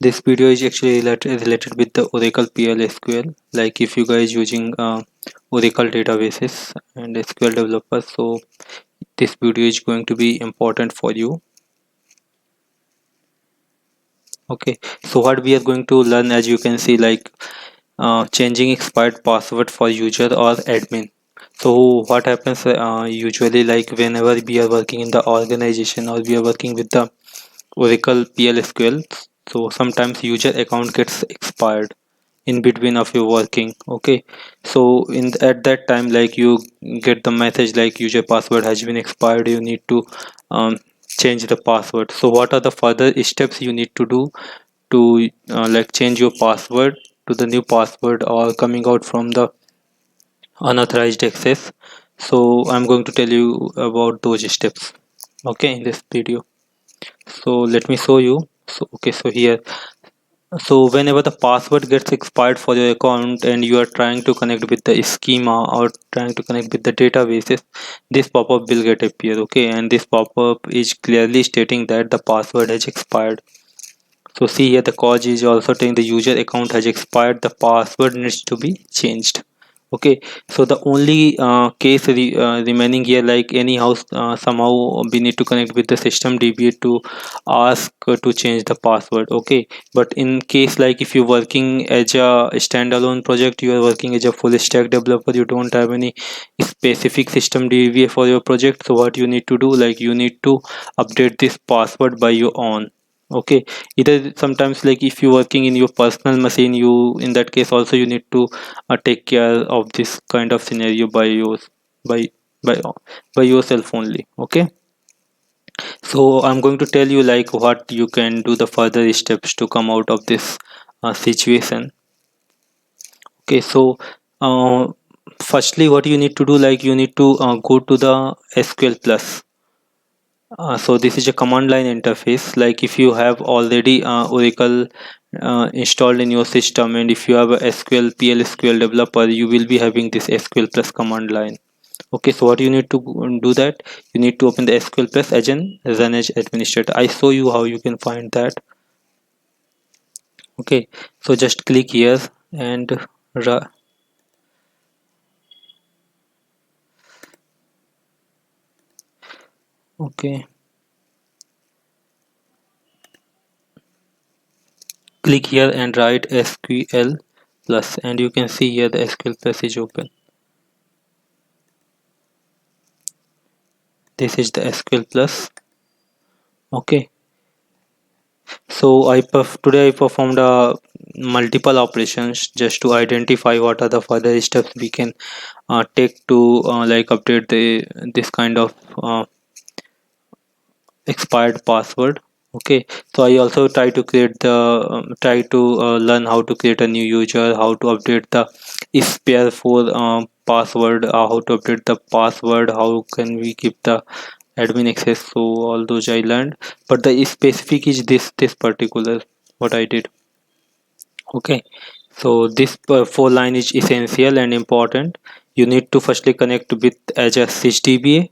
This video is actually related with the Oracle PLSQL. Like if you guys using Oracle databases and SQL developers, so this video is going to be important for you. Okay, so what we are going to learn, as you can see, like changing expired password for user or admin. So what happens usually, like whenever we are working in the organization or we are working with the Oracle PLSQL, so sometimes user account gets expired in between of your working. Okay, so at that time, like you get the message like user password has been expired, you need to um, change the password. So what are the further steps you need to do to like change your password to the new password or coming out from the unauthorized access? So I'm going to tell you about those steps, okay, in this video. So let me show you. So okay, so here, so whenever the password gets expired for your account and you are trying to connect with the schema or trying to connect with the databases, this pop-up will get appear. Okay, and this pop-up is clearly stating that the password has expired. So see here, the cause is also telling the user account has expired, the password needs to be changed. Okay, so the only case remaining here, like anyhow, somehow we need to connect with the system DBA to ask to change the password. Okay, but in case like if you're working as a standalone project, you are working as a full stack developer, you don't have any specific system DBA for your project. So what you need to do, like you need to update this password by your own. Okay, either sometimes like if you're working in your personal machine, you in that case also you need to take care of this kind of scenario by yours, by by by yourself only. Okay, so I'm going to tell you like what you can do, the further steps to come out of this situation. Okay, so uh, firstly what you need to do, like you need to go to the SQL Plus. So this is a command line interface. Like if you have already Oracle installed in your system, and if you have a SQL PLSQL developer, you will be having this SQL Plus command line. Okay, so what you need to do, that you need to open the SQL Plus as an run as administrator. I show you how you can find that. Okay, so just click here and okay, click here and write SQL Plus, and you can see here the SQL Plus is open. This is the SQL Plus. Okay, so today I performed multiple operations just to identify what are the further steps we can take to like update this kind of expired password. Okay, so I also try to create the try to learn how to create a new user, how to update the spare for password, how to update the password, how can we keep the admin access. So all those I learned, but the specific is this particular what I did. Okay, so this four line is essential and important. You need to firstly connect with as a sysdba.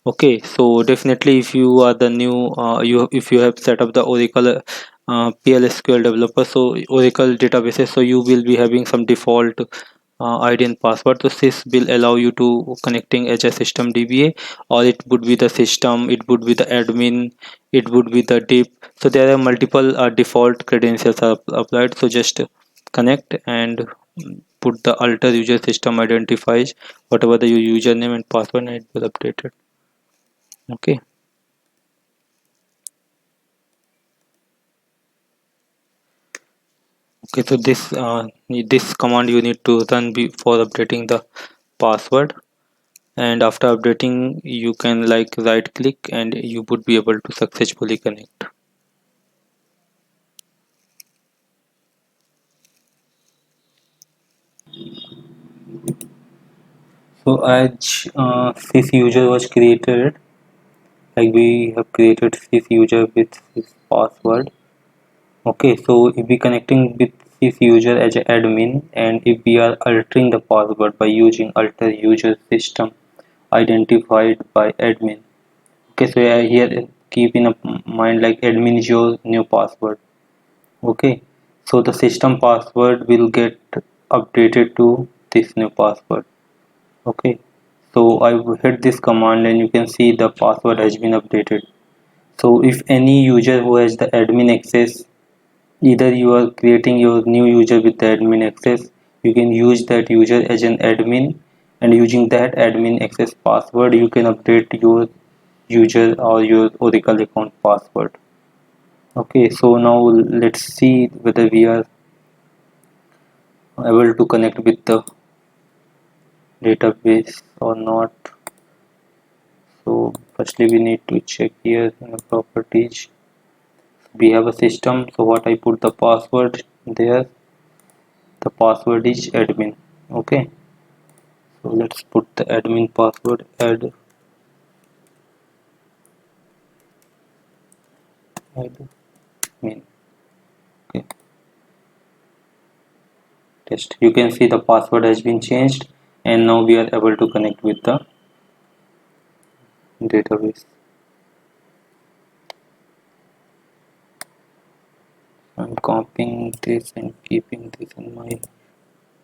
Okay, so definitely if you are the new you if you have set up the Oracle PLSQL developer, so Oracle databases, so you will be having some default ID and password. So this will allow you to connecting as a system DBA, or it would be the system, it would be the admin, it would be the deep. So there are multiple default credentials are applied. So just connect and put the alter user system identifies whatever the your username and password, and it will update it. Okay, okay, so this command you need to run before updating the password, and after updating you can like right click and you would be able to successfully connect. So as this user was created, like we have created this user with this password. Okay, so if we connecting with this user as an admin, and if we are altering the password by using alter user system identified by admin. Okay, so here keep in mind like admin is your new password. Okay, so the system password will get updated to this new password. Okay, so I will hit this command and you can see the password has been updated. So if any user who has the admin access, either you are creating your new user with the admin access, you can use that user as an admin, and using that admin access password you can update your user or your Oracle account password. Okay, so now let's see whether we are able to connect with the database or not. So firstly we need to check here in the properties. We have a system, so what I put the password there, the password is admin. Okay, so let's put the admin password, admin. Okay, test. You can see the password has been changed and now we are able to connect with the database. I'm copying this and keeping this in my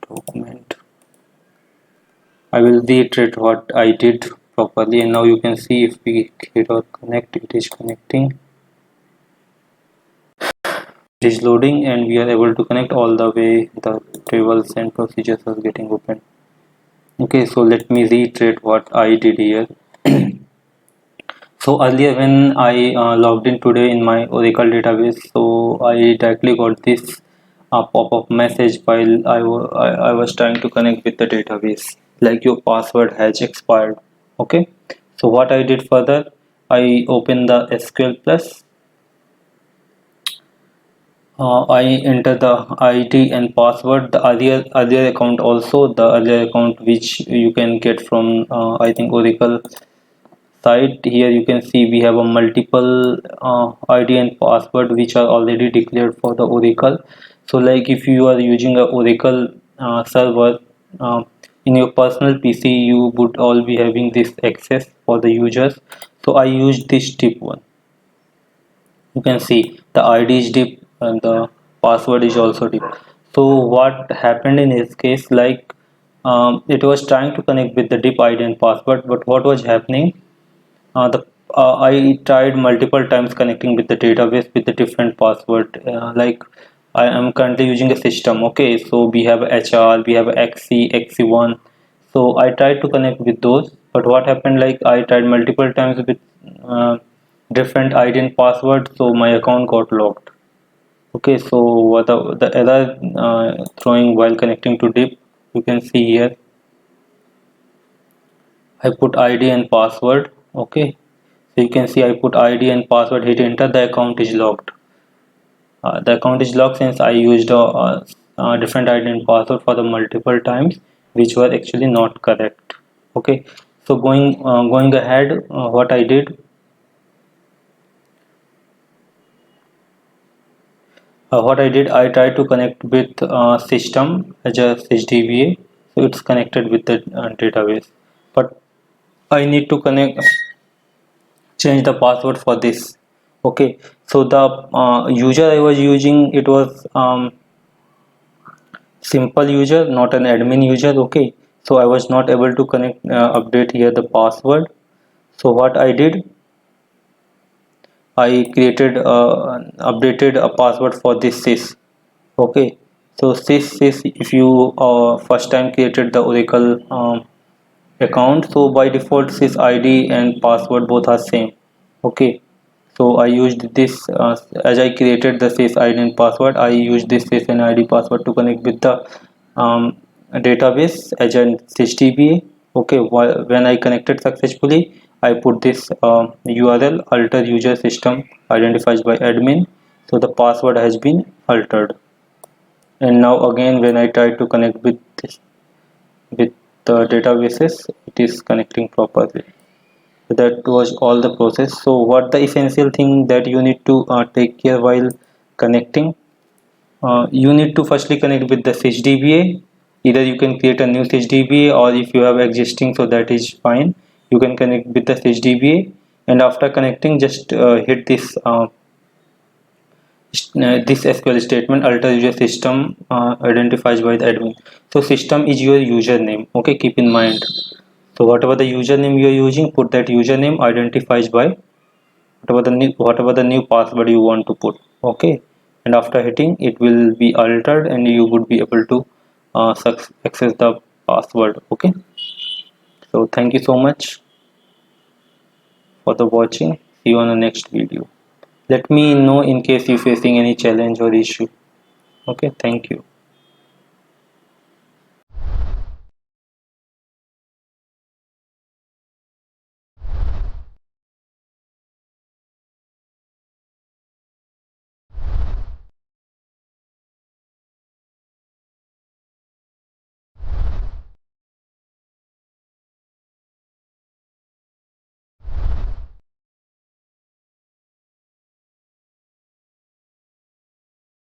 document. I will reiterate what I did properly, and now you can see if we hit or connect, it is connecting, it is loading, and we are able to connect all the way. The tables and procedures are getting open. Okay, so let me reiterate what I did here. So earlier when I logged in today in my Oracle database, so I directly got this pop-up message while I was trying to connect with the database, like your password has expired. Okay, so what I did further, I opened the SQL Plus. I enter the ID and password, the earlier account also, the earlier account which you can get from I think Oracle site. Here you can see we have a multiple ID and password which are already declared for the Oracle. So like if you are using a Oracle server uh, in your personal PC, you would all be having this access for the users. So I used this tip one. You can see the ID is deep and the password is also deep. So what happened in this case, like it was trying to connect with the deep ID and password, but what was happening, the I tried multiple times connecting with the database with the different password. Like I am currently using a system. Okay, so we have HR, we have XC, XC1. So I tried to connect with those, but what happened? Like I tried multiple times with different ID and password, so my account got locked. Okay, so what the error throwing while connecting to DIP, you can see here. I put ID and password. Okay, so you can see I put ID and password, hit enter, the account is locked. The account is locked since I used a different ID and password for the multiple times which were actually not correct. Okay, so going ahead, what I did, I tried to connect with system as a DBA, so it's connected with the database, but I need to connect, change the password for this. Okay, so the user I was using, it was simple user, not an admin user. Okay, so I was not able to connect, update here the password. So what I did, I created updated a password for this sys. Okay, so sys, if you first time created the Oracle account, so by default sys ID and password both are same. Okay, so I used this as I created the sys ID and password, I used this sys and ID password to connect with the um, database as an HTTP. Okay, when I connected successfully, I put this URL, alter user system identified by admin, so the password has been altered. And now again when I try to connect with this, with the databases, it is connecting properly. So that was all the process. So what the essential thing that you need to take care while connecting, you need to firstly connect with the DBA. Either you can create a new DBA, or if you have existing, so that is fine, you can connect with the DBA. And after connecting, just hit this This SQL statement alter user system identifies by the admin. So system is your username. Okay, keep in mind. So whatever the username you are using, put that username identifies by whatever the new password you want to put. Okay, and after hitting, it will be altered, and you would be able to access the password. Okay, so thank you so much for the watching. See you on the next video. Let me know in case you're facing any challenge or issue. Okay, thank you.